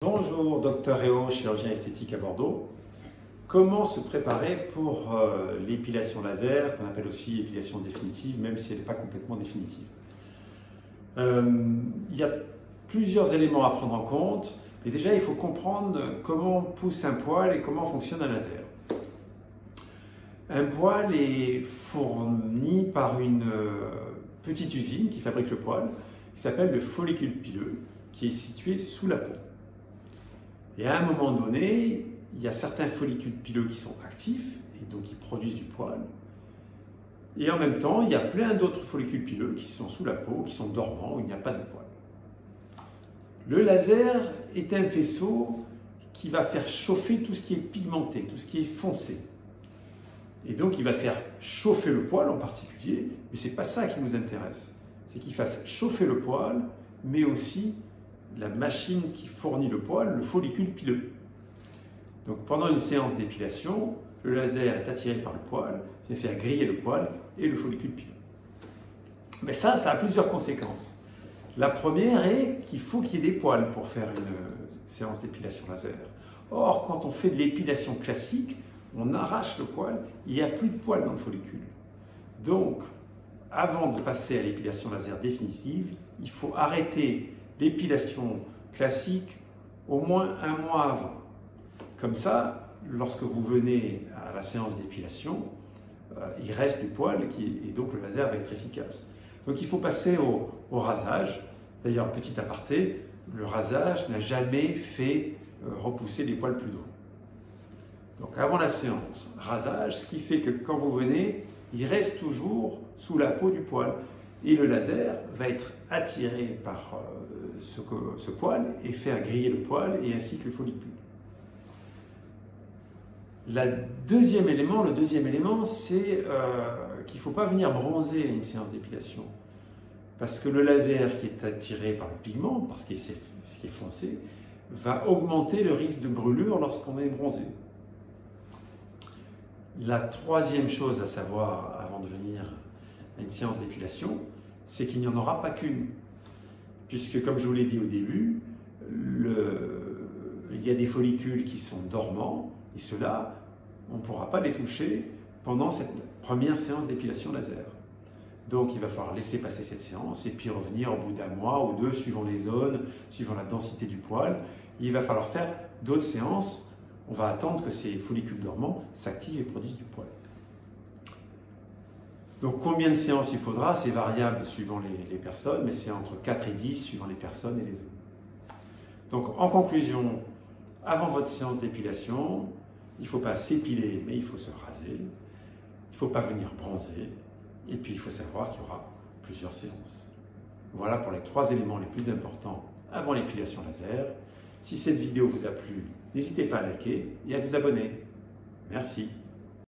Bonjour, Dr Réau, chirurgien esthétique à Bordeaux. Comment se préparer pour l'épilation laser, qu'on appelle aussi épilation définitive, même si elle n'est pas complètement définitive? Il y a plusieurs éléments à prendre en compte, mais déjà il faut comprendre comment pousse un poil et comment fonctionne un laser. Un poil est fourni par une petite usine qui fabrique le poil, qui s'appelle le follicule pileux, qui est situé sous la peau. Et à un moment donné, il y a certains follicules pileux qui sont actifs, et donc qui produisent du poil. Et en même temps, il y a plein d'autres follicules pileux qui sont sous la peau, qui sont dormants, où il n'y a pas de poil. Le laser est un faisceau qui va faire chauffer tout ce qui est pigmenté, tout ce qui est foncé. Et donc il va faire chauffer le poil en particulier, mais ce n'est pas ça qui nous intéresse. C'est qu'il fasse chauffer le poil, mais aussi la machine qui fournit le poil, le follicule pileux. Donc pendant une séance d'épilation, le laser est attiré par le poil, vient faire griller le poil et le follicule pileux. Mais ça a plusieurs conséquences. La première est qu'il faut qu'il y ait des poils pour faire une séance d'épilation laser. Or, quand on fait de l'épilation classique, on arrache le poil, il n'y a plus de poils dans le follicule. Donc, avant de passer à l'épilation laser définitive, il faut arrêter l'épilation classique au moins un mois avant. Comme ça, lorsque vous venez à la séance d'épilation, il reste du poil et donc le laser va être efficace. Donc il faut passer au rasage. D'ailleurs, petit aparté, le rasage n'a jamais fait repousser les poils plus droits. Donc avant la séance, rasage, ce qui fait que quand vous venez, il reste toujours sous la peau du poil. Et le laser va être attiré par ce poil et faire griller le poil et ainsi que le follicule. Le deuxième élément, c'est qu'il ne faut pas venir bronzer à une séance d'épilation. Parce que le laser qui est attiré par le pigment, parce que c'est ce qui est foncé, va augmenter le risque de brûlure lorsqu'on est bronzé. La troisième chose à savoir avant de venir à une séance d'épilation, c'est qu'il n'y en aura pas qu'une. Puisque, comme je vous l'ai dit au début, il y a des follicules qui sont dormants, et ceux-là, on ne pourra pas les toucher pendant cette première séance d'épilation laser. Donc il va falloir laisser passer cette séance, et puis revenir au bout d'un mois ou deux, suivant les zones, suivant la densité du poil. Il va falloir faire d'autres séances. On va attendre que ces follicules dormants s'activent et produisent du poil. Donc combien de séances il faudra, c'est variable suivant les personnes, mais c'est entre 4 et 10 suivant les personnes et les zones. Donc en conclusion, avant votre séance d'épilation, il ne faut pas s'épiler, mais il faut se raser. Il ne faut pas venir bronzer. Et puis il faut savoir qu'il y aura plusieurs séances. Voilà pour les 3 éléments les plus importants avant l'épilation laser. Si cette vidéo vous a plu, n'hésitez pas à liker et à vous abonner. Merci.